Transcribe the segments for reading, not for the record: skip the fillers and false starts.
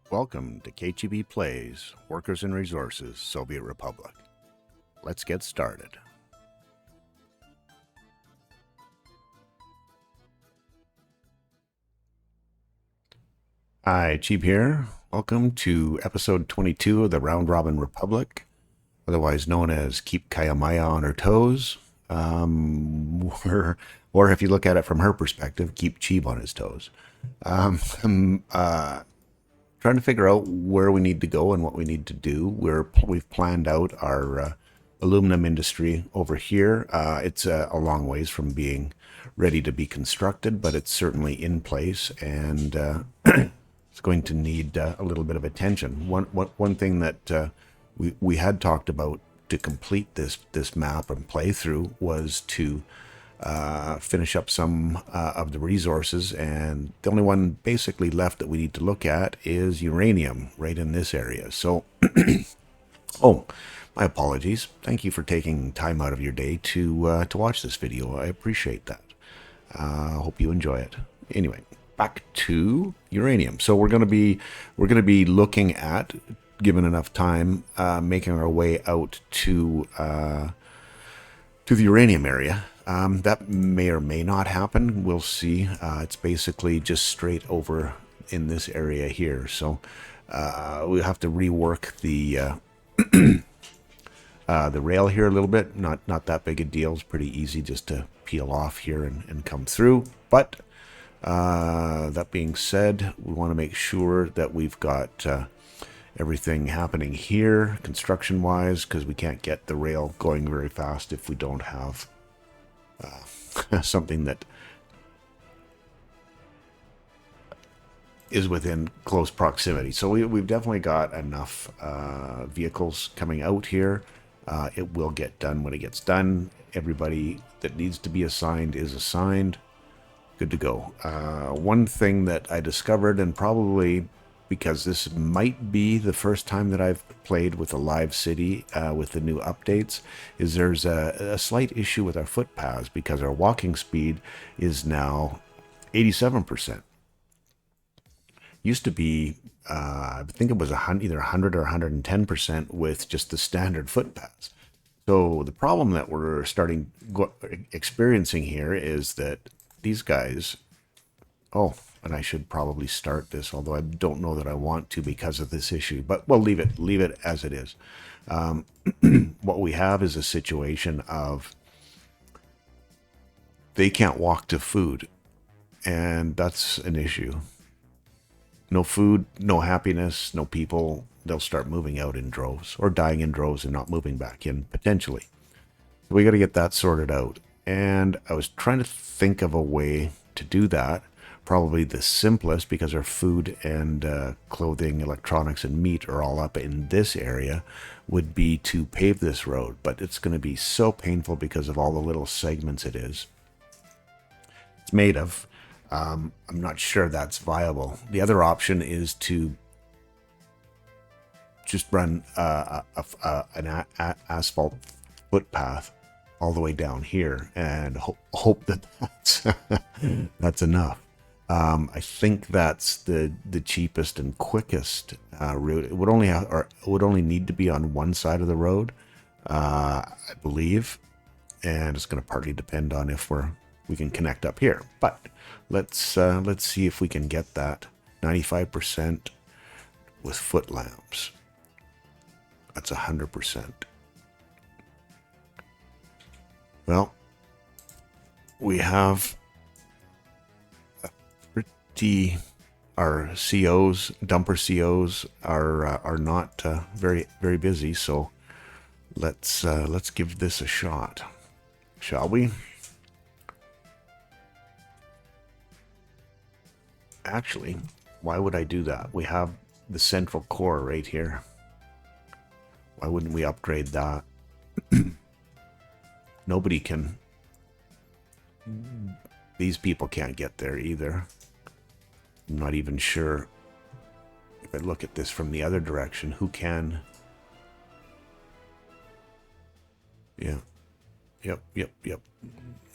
Welcome to KGB Plays Workers and Resources, Soviet Republic. Let's get started. Hi, Cheap here. Welcome to episode 22 of the Round Robin Republic, otherwise known as Keep CayaMaya on Her Toes. Or if you look at it from her perspective, Keep Cheap on his toes. I'm trying to figure out where we need to go and what we need to do. We've planned out our aluminum industry over here. It's a long ways from being ready to be constructed, but it's certainly in place, and it's going to need a little bit of attention. One thing that we had talked about to complete this map and playthrough was to finish up some of the resources, and the only one basically left that we need to look at is uranium right in this area. So, oh, my apologies. Thank you for taking time out of your day to watch this video. I appreciate that. Hope you enjoy it. Anyway, back to uranium. So we're gonna be looking at, given enough time, making our way out to the uranium area. That may or may not happen. We'll see. It's basically just straight over in this area here. So we'll have to rework the rail here a little bit. Not that big a deal. It's pretty easy just to peel off here and come through. But that being said, we want to make sure that we've got everything happening here construction-wise, because we can't get the rail going very fast if we don't have something that is within close proximity. So we've definitely got enough vehicles coming out here. It will get done when it gets done. Everybody that needs to be assigned is assigned. Good to go. One thing that I discovered, and probably because this might be the first time that I've played with a live city with the new updates, is there's a slight issue with our footpaths because our walking speed is now 87%. Used to be, I think it was either 100 or 110% with just the standard footpaths. So the problem that we're experiencing here is that these guys, oh, and I should probably start this, although I don't know that I want to because of this issue, but we'll leave it as it is. What we have is a situation of they can't walk to food, and that's an issue. No food, no happiness, no people. They'll start moving out in droves or dying in droves and not moving back in, potentially. We got to get that sorted out. And I was trying to think of a way to do that. Probably the simplest, because our food and clothing, electronics, and meat are all up in this area, would be to pave this road. But it's going to be so painful because of all the little segments it's made of. I'm not sure that's viable. The other option is to just run an asphalt footpath all the way down here and hope that that's enough. I think that's the cheapest and quickest route. It would only need to be on one side of the road, I believe, and it's going to partly depend on if we can connect up here. But let's see if we can get that 95% with foot lamps. That's 100%. Well, we have our COs, dumper COs are not very busy, so let's give this a shot, shall we? Actually, why would I do that? We have the central core right here. Why wouldn't we upgrade that? Nobody can. These people can't get there either. I'm not even sure. If I look at this from the other direction, who can? Yeah. Yep.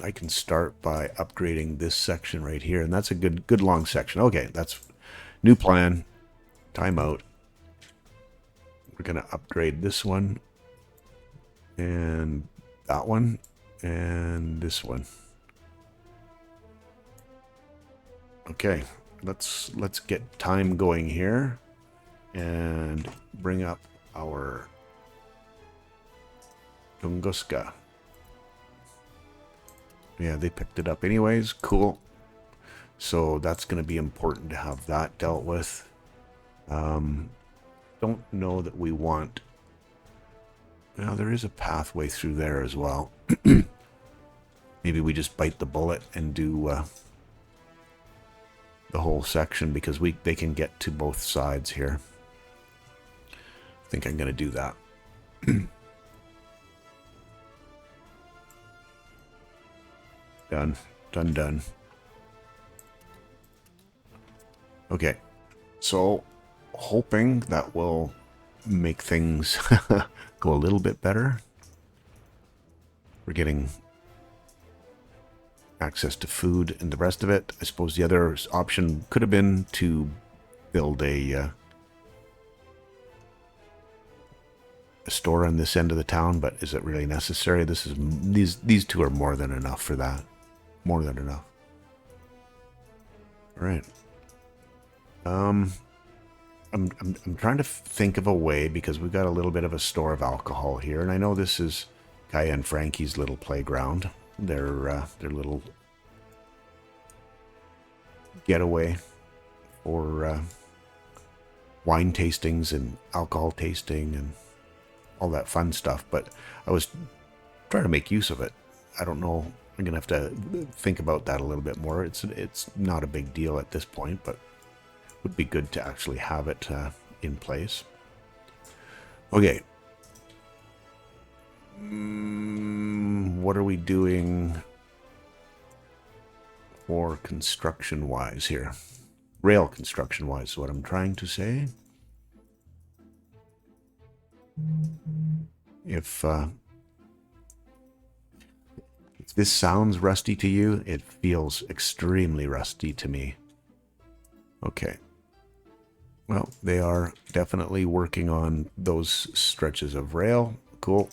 I can start by upgrading this section right here, and that's a good long section. Okay, that's new plan. Timeout. We're going to upgrade this one and that one and this one. Okay, let's get time going here and bring up our Tunguska. Yeah, they picked it up anyways. Cool. So that's going to be important to have that dealt with. Don't know that we want... Well, there is a pathway through there as well. Maybe we just bite the bullet and do the whole section because they can get to both sides here. I think I'm going to do that. Done. Done. Okay. So, hoping that will make things go a little bit better. We're getting access to food and the rest of it. I suppose the other option could have been to build a store on this end of the town, but is it really necessary? These two are more than enough for that. More than enough. All right. I'm trying to think of a way because we've got a little bit of a store of alcohol here, and I know this is Kaya and Frankie's little playground. Their little getaway for wine tastings and alcohol tasting and all that fun stuff. But I was trying to make use of it. I don't know. I'm gonna have to think about that a little bit more. It's not a big deal at this point, but would be good to actually have it in place. Okay. What are we doing for construction-wise here? Rail construction-wise is what I'm trying to say. If this sounds rusty to you, it feels extremely rusty to me. Okay. Well, they are definitely working on those stretches of rail. Cool.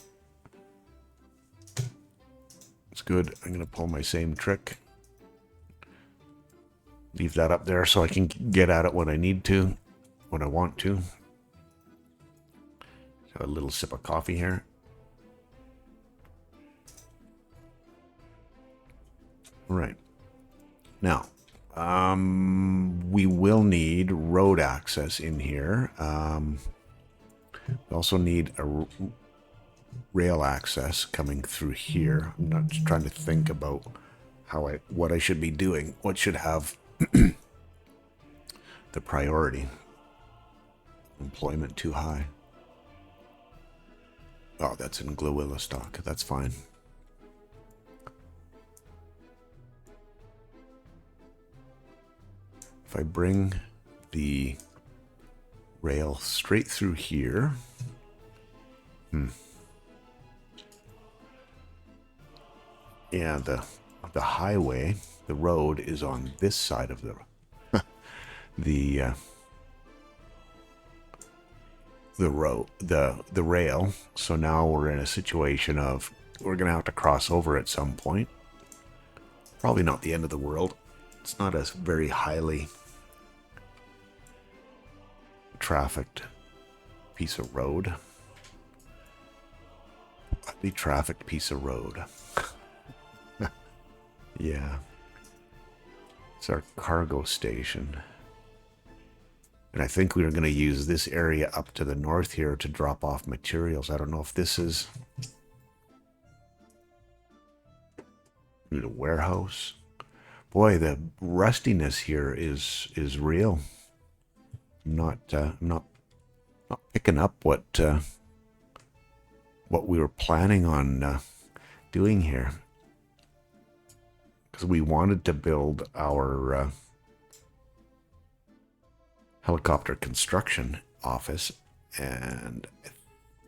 It's good. I'm going to pull my same trick. Leave that up there so I can get at it when I need to, when I want to. Have a little sip of coffee here. All right. Now, we will need road access in here. We also need a rail access coming through here. I'm not just trying to think about what I should be doing. What should have the priority? Employment too high. Oh, that's in Glowillistock. That's fine. If I bring the rail straight through here, yeah, the highway, the road is on this side of the rail. So now we're in a situation of we're gonna have to cross over at some point. Probably not the end of the world. It's not a very highly trafficked piece of road. Highly trafficked piece of road. Yeah. It's our cargo station. And I think we are going to use this area up to the north here to drop off materials. I don't know if this is a warehouse. Boy, the rustiness here is real. I'm not picking up what we were planning on doing here. Because we wanted to build our helicopter construction office, and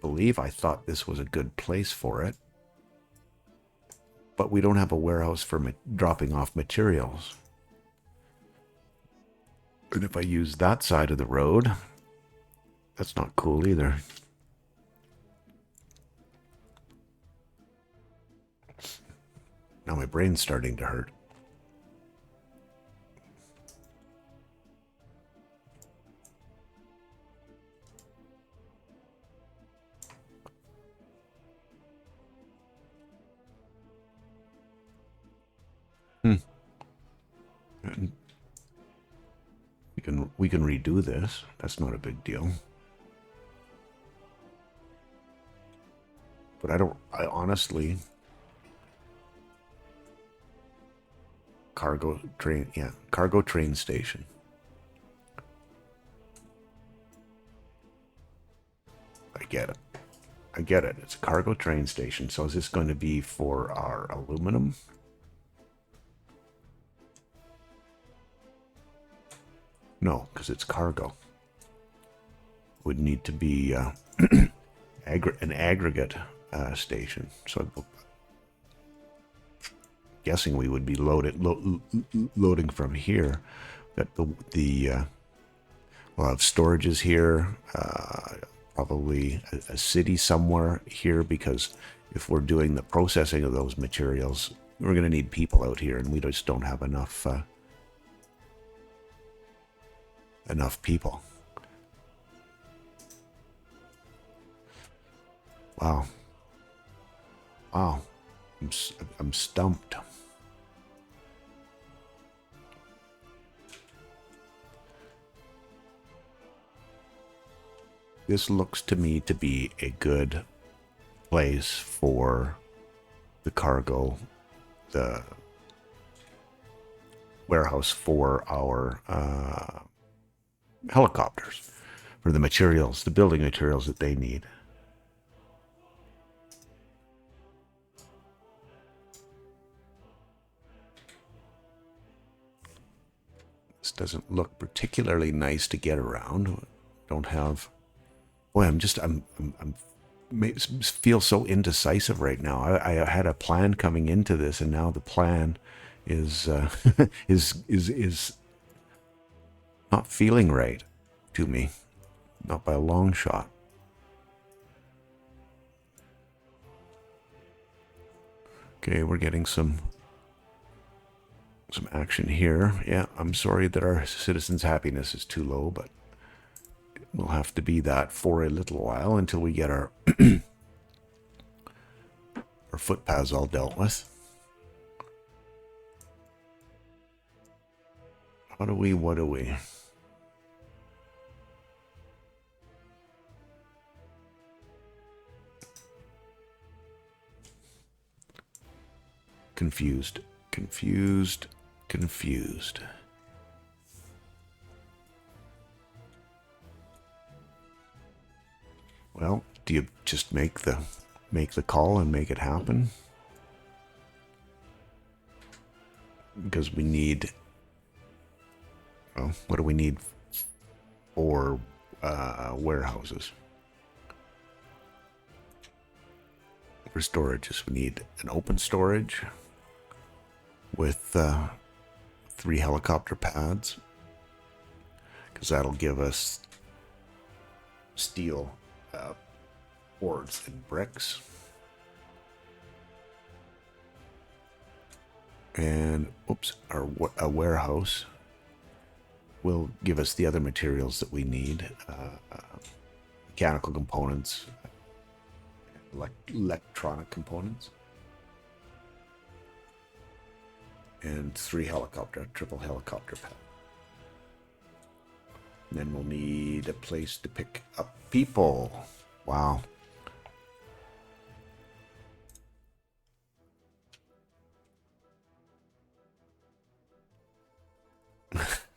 I thought this was a good place for it. But we don't have a warehouse for dropping off materials. And if I use that side of the road, That's not cool either. Now my brain's starting to hurt. Hmm. We can redo this. That's not a big deal. But I honestly, cargo train station. I get it. I get it. It's a cargo train station. So is this going to be for our aluminum? No, because it's cargo. Would need to be an aggregate station. So I'm guessing we would be loading from here. That we'll have storages here. Probably a city somewhere here, because if we're doing the processing of those materials, we're going to need people out here, and we just don't have enough people. Wow. Wow. I'm stumped. This looks to me to be a good place for the cargo, the warehouse for our helicopters, for the materials, the building materials that they need. This doesn't look particularly nice to get around. Don't have. Boy, I'm feel so indecisive right now. I had a plan coming into this, and now the plan is is not feeling right to me, not by a long shot. Okay, we're getting some action here. Yeah, I'm sorry that our citizens' happiness is too low, but we'll have to be that for a little while until we get our our footpaths all dealt with. What do we? Confused. Well, do you just make the call and make it happen? Because we need. Well, what do we need for warehouses? For storages, we need an open storage with 3 helicopter pads, because that'll give us steel boards and bricks. And a warehouse will give us the other materials that we need, mechanical components, electronic components, and 3 triple helicopter pad. And then we'll need a place to pick up people. Wow.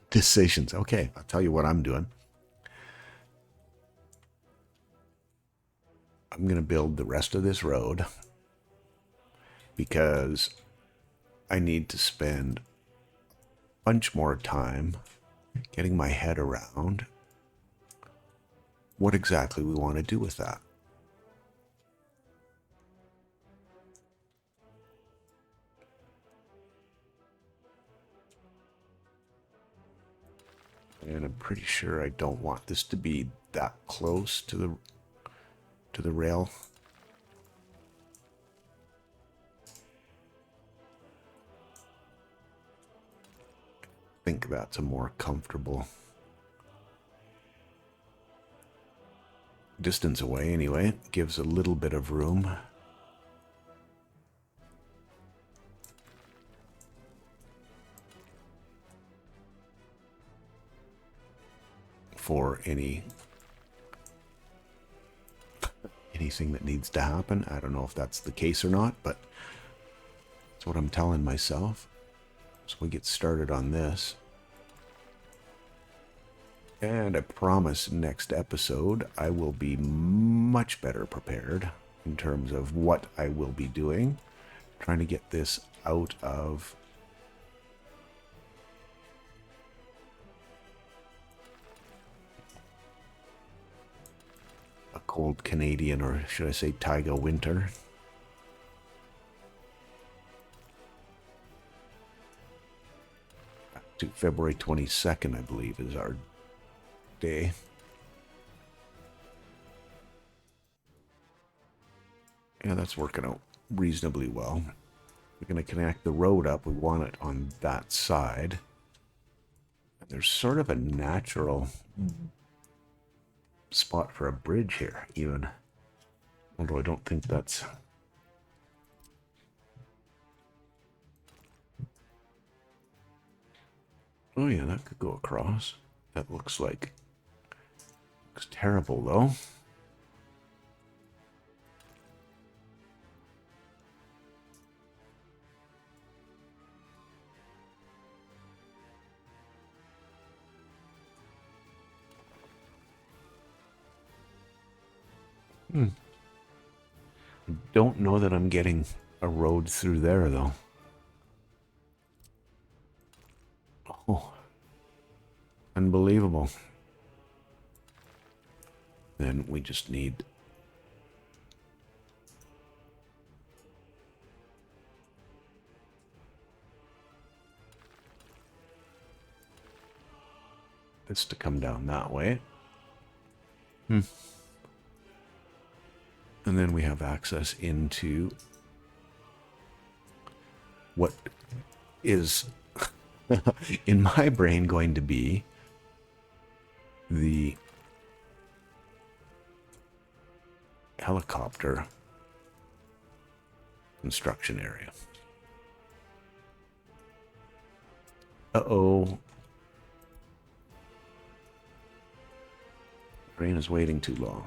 Decisions. Okay, I'll tell you what I'm doing. I'm going to build the rest of this road because I need to spend a bunch more time getting my head around what exactly we want to do with that. And I'm pretty sure I don't want this to be that close to the rail. I think that's a more comfortable distance away anyway. Gives a little bit of room. For anything that needs to happen. I don't know if that's the case or not, but that's what I'm telling myself. So we get started on this. And I promise next episode I will be much better prepared in terms of what I will be doing. Trying to get this out of a cold Canadian, or should I say Taiga winter. To February 22nd, I believe, is our day. Yeah, that's working out reasonably well. We're going to connect the road up. We want it on that side. There's sort of a natural spot for a bridge here, even. Although I don't think that's... Oh yeah, that could go across. That looks like... Looks terrible, though. I don't know that I'm getting a road through there, though. Oh. Unbelievable. Then we just need... this to come down that way. And then we have access into what is, in my brain, going to be the helicopter construction area. Uh-oh. Train is waiting too long.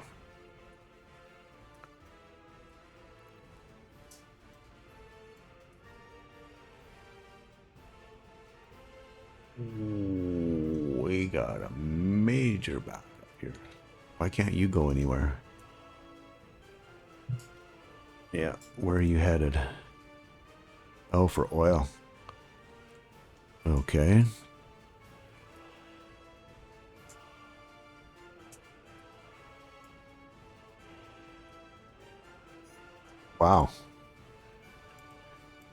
We got a major backup here. Why can't you go anywhere? Yeah, where are you headed? Oh, for oil. Okay. Wow.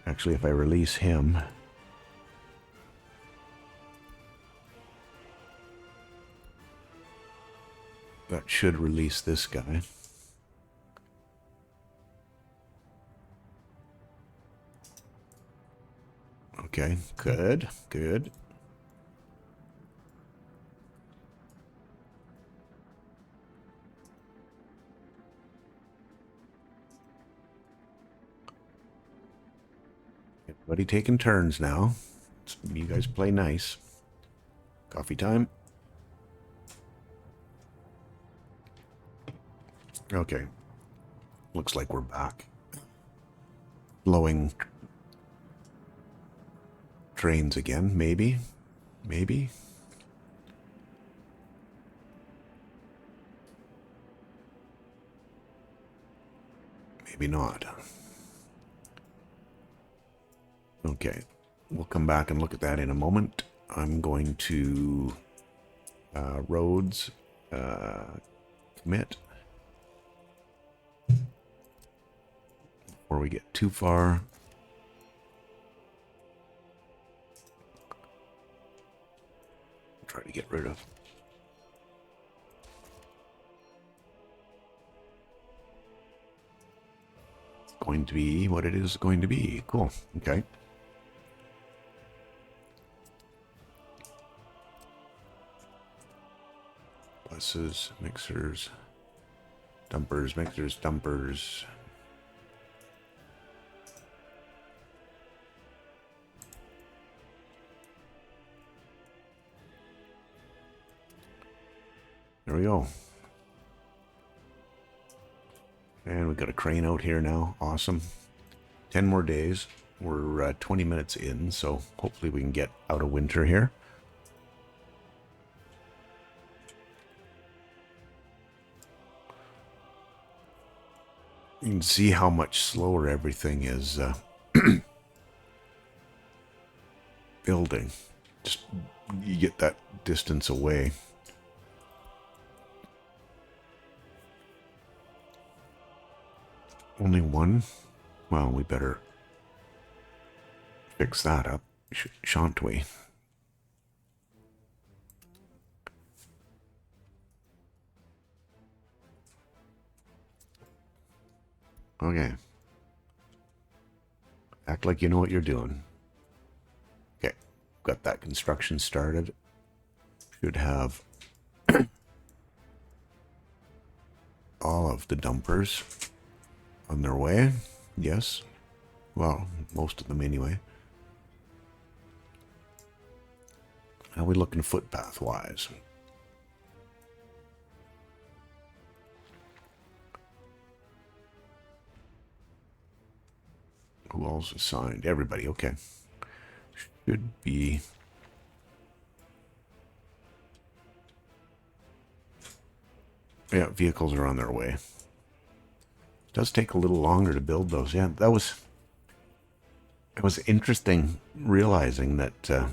Actually, if I release him... that should release this guy. Okay, good, good. Everybody taking turns now. You guys play nice. Coffee time. Okay. Looks like we're back. Blowing trains again, maybe. Maybe. Maybe not. Okay. We'll come back and look at that in a moment. I'm going to roads commit before we get too far. try to get rid of. It's going to be what it is going to be. Cool. Okay. Buses, mixers, dumpers, mixers, dumpers. There we go. And we got a crane out here now. Awesome. 10 more days. We're 20 minutes in, so hopefully we can get out of winter here. You can see how much slower everything is building. Just you get that distance away. Only one? Well, we better fix that up, shan't we? Okay. Act like you know what you're doing. Okay. Got that construction started. Should have all of the dumpers on their way. Yes. Well, most of them anyway. How are we looking footpath-wise? Who else assigned? Everybody, okay. Should be... Yeah, vehicles are on their way. It does take a little longer to build those. Yeah, that was... It was interesting realizing that the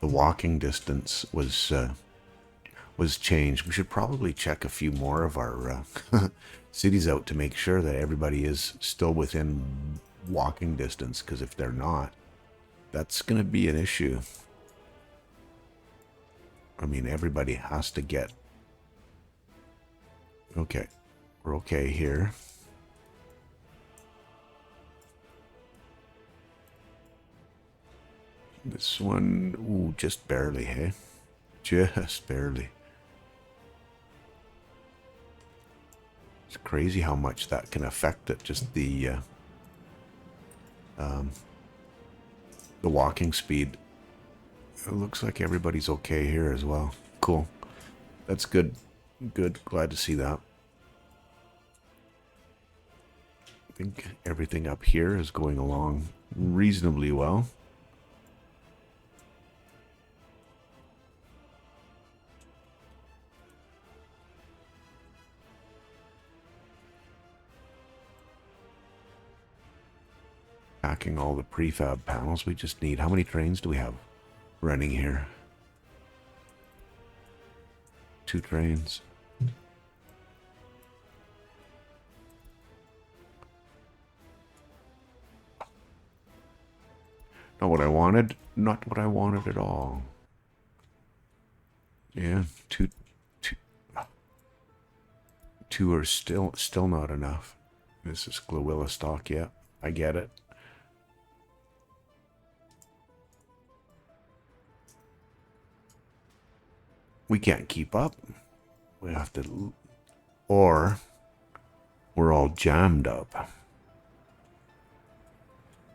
walking distance was changed. We should probably check a few more of our cities out to make sure that everybody is still within walking distance, because if they're not, that's going to be an issue. I mean, everybody has to get... Okay, we're okay here. This one, ooh, just barely, hey? Just barely. It's crazy how much that can affect it, just the walking speed. It looks like everybody's okay here as well. Cool. That's good. Good. Glad to see that. I think everything up here is going along reasonably well. Packing all the prefab panels. We just need... How many trains do we have running here? 2 trains. Not what I wanted. Not what I wanted at all. Yeah, two are still not enough. This is Glowilla stock, yeah. I get it. We can't keep up. We have to... Or we're all jammed up.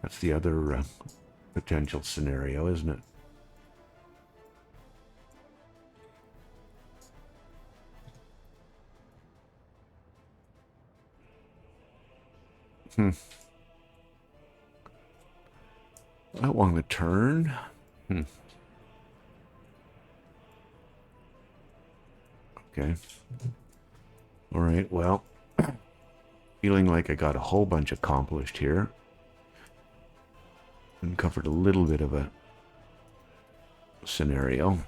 That's the other potential scenario, isn't it? I want to turn. Okay. All right, well, feeling like I got a whole bunch accomplished here. And covered a little bit of a scenario.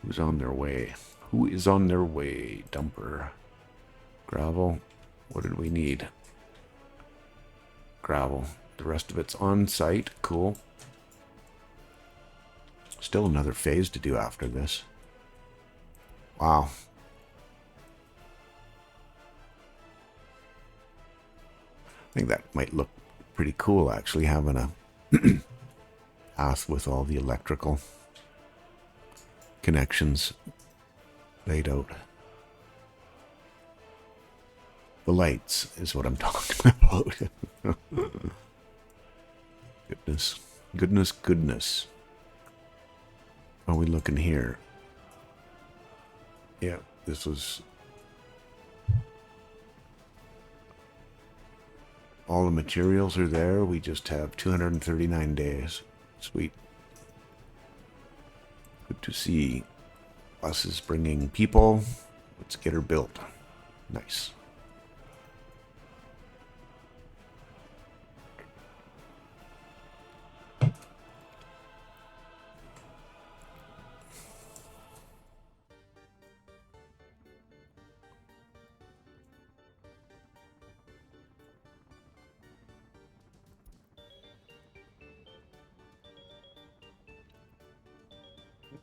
Who's on their way? Who is on their way? Dumper. Gravel. What did we need? Gravel. The rest of it's on site. Cool. Still another phase to do after this. Wow. I think that might look pretty cool, actually, having a path with all the electrical connections laid out. The lights is what I'm talking about. Goodness. Goodness, goodness. What are we looking here? Yeah, this was... All the materials are there. We just have 239 days. Sweet. Good to see. Buses bringing people. Let's get her built. Nice.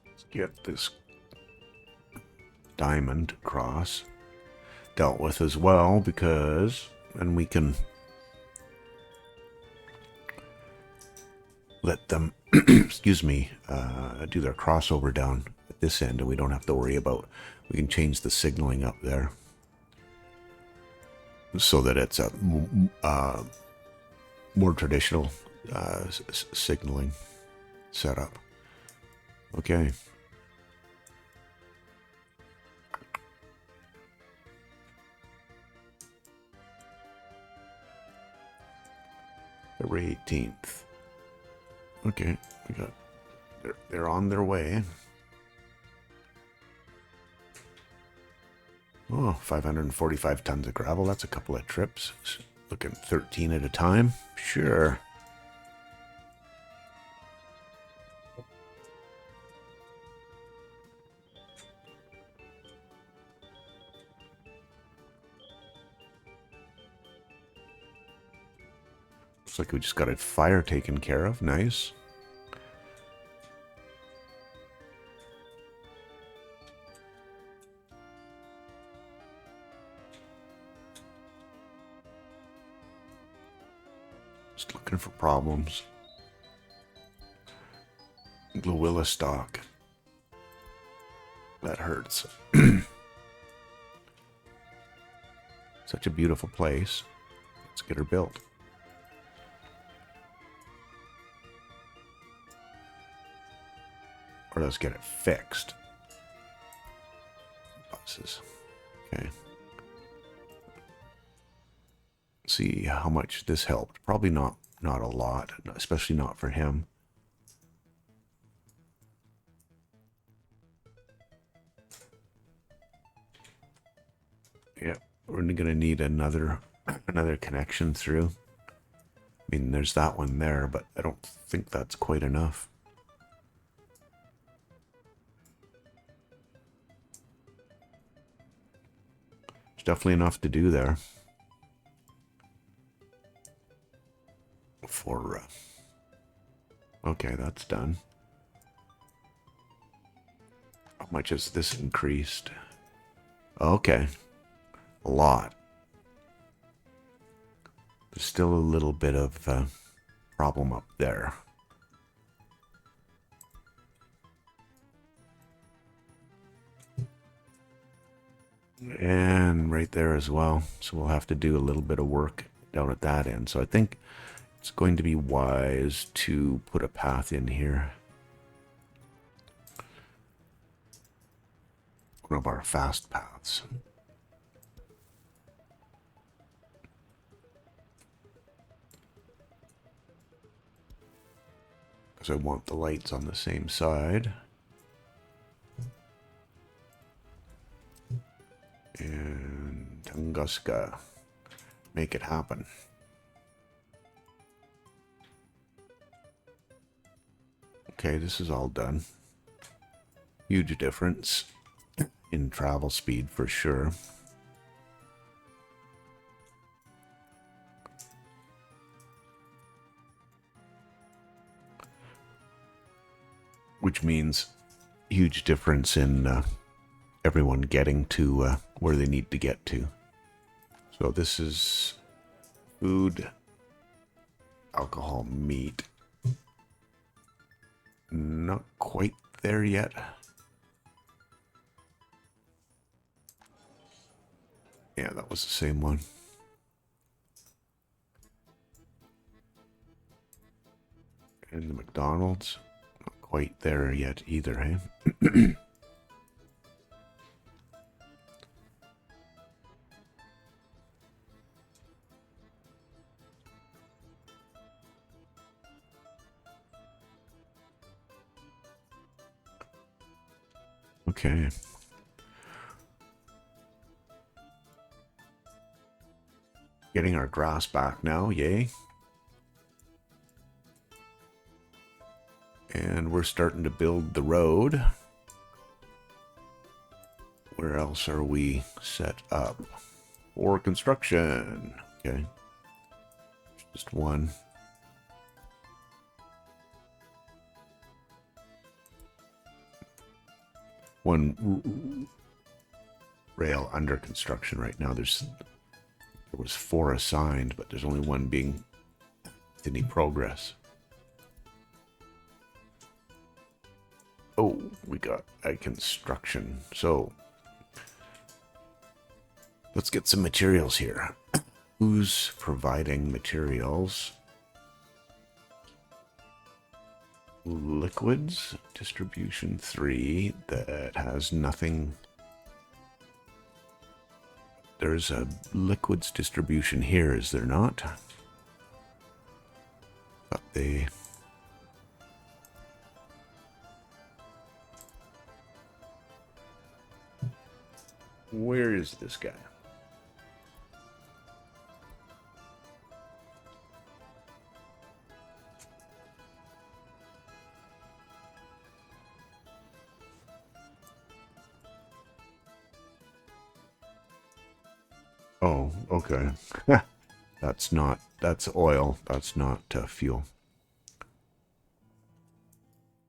Let's get this diamond cross dealt with as well, because then we can let them excuse me, do their crossover down at this end, and we don't have to worry about, we can change the signaling up there so that it's a more traditional signaling setup. Okay. February 18th. Okay, we got, they're on their way. Oh, 545 tons of gravel. That's a couple of trips. Looking 13 at a time. Sure. Looks like we just got a fire taken care of. Nice. Just looking for problems. Glowilla stock. That hurts. Such a beautiful place. Let's get her built. Or let's get it fixed. Buses. Okay. See how much this helped. Probably not a lot, especially not for him. Yeah, we're gonna need another connection through. I mean, there's that one there, but I don't think that's quite enough. There's definitely enough to do there. For okay, that's done. How much has this increased? Okay, a lot. There's still a little bit of problem up there. And right there as well. So we'll have to do a little bit of work down at that end. So I think it's going to be wise to put a path in here. One of our fast paths. Because I want the lights on the same side. And Tunguska. Make it happen. Okay, this is all done. Huge difference in travel speed for sure. which means huge difference in everyone getting to where they need to get to. So this is food, alcohol, meat. Not quite there yet. Yeah, that was the same one. And the McDonald's, not quite there yet either, hey? Okay. Getting our grass back now, yay. And we're starting to build the road. Where else are we set up? For construction. Okay. Just one. One rail under construction right now. There was 4 assigned, but there's only one being any progress. Oh, we got a construction. So let's get some materials here. Who's providing materials? Liquids distribution 3 that has nothing. There's a liquids distribution here, is there not? But they. Where is this guy? Oh, okay. That's oil. That's not fuel.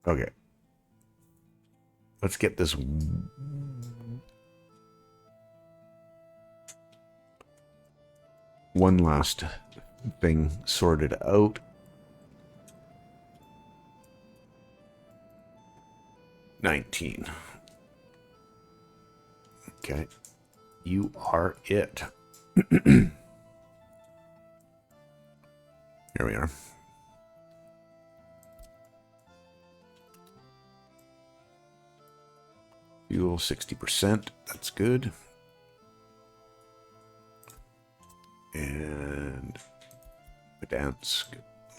Okay. Let's get this one last thing sorted out. 19. Okay. You are it. Here we are. Fuel 60%. That's good. And Gdansk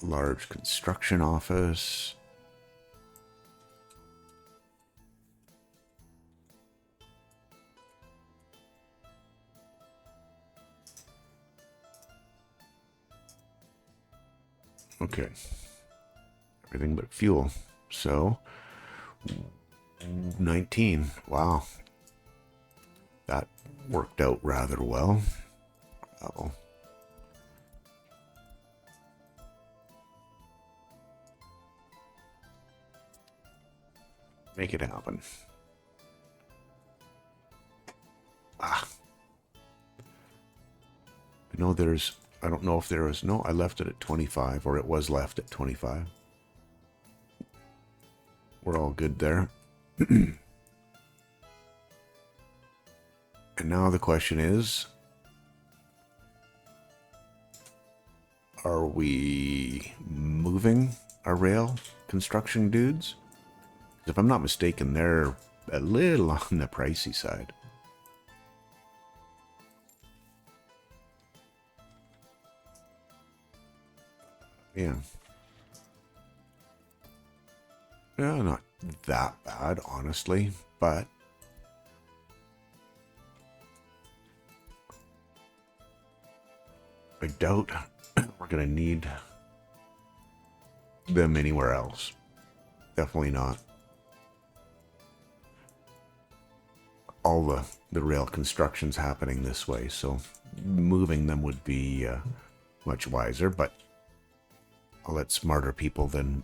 large construction office. Okay. Everything but fuel. So 19. Wow. That worked out rather well. Uh-oh. Make it happen. I know there's, I don't know if there was, no, I left it at 25, or it was left at 25. We're all good there. And now the question is, are we moving our rail construction dudes? If I'm not mistaken, they're a little on the pricey side. Yeah. Yeah, not that bad, honestly, but I doubt we're going to need them anywhere else. Definitely not. All the rail construction's happening this way, so moving them would be much wiser, but I'll let smarter people than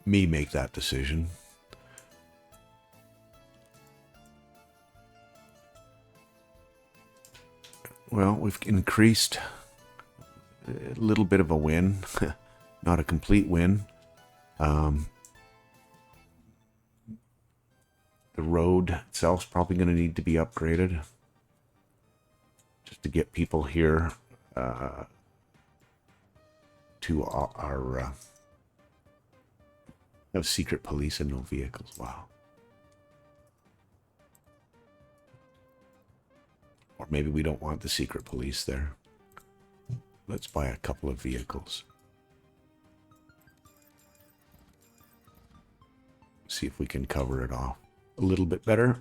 me make that decision. Well, we've increased a little bit of a win. Not a complete win. The road itself is probably going to need to be upgraded just to get people here to our have secret police and no vehicles. Wow. Or maybe we don't want the secret police there. Let's buy a couple of vehicles. See if we can cover it off a little bit better.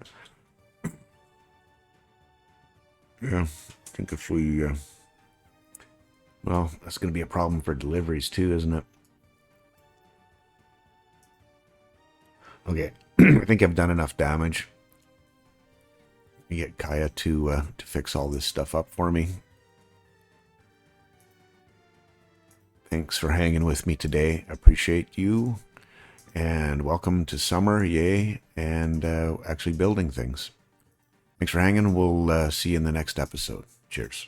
Yeah, I think if we... well, that's going to be a problem for deliveries too, isn't it? Okay, I think I've done enough damage. Let me get Kaya to fix all this stuff up for me. Thanks for hanging with me today. I appreciate you. And welcome to summer, yay, and actually building things. Thanks for hanging. We'll see you in the next episode. Cheers.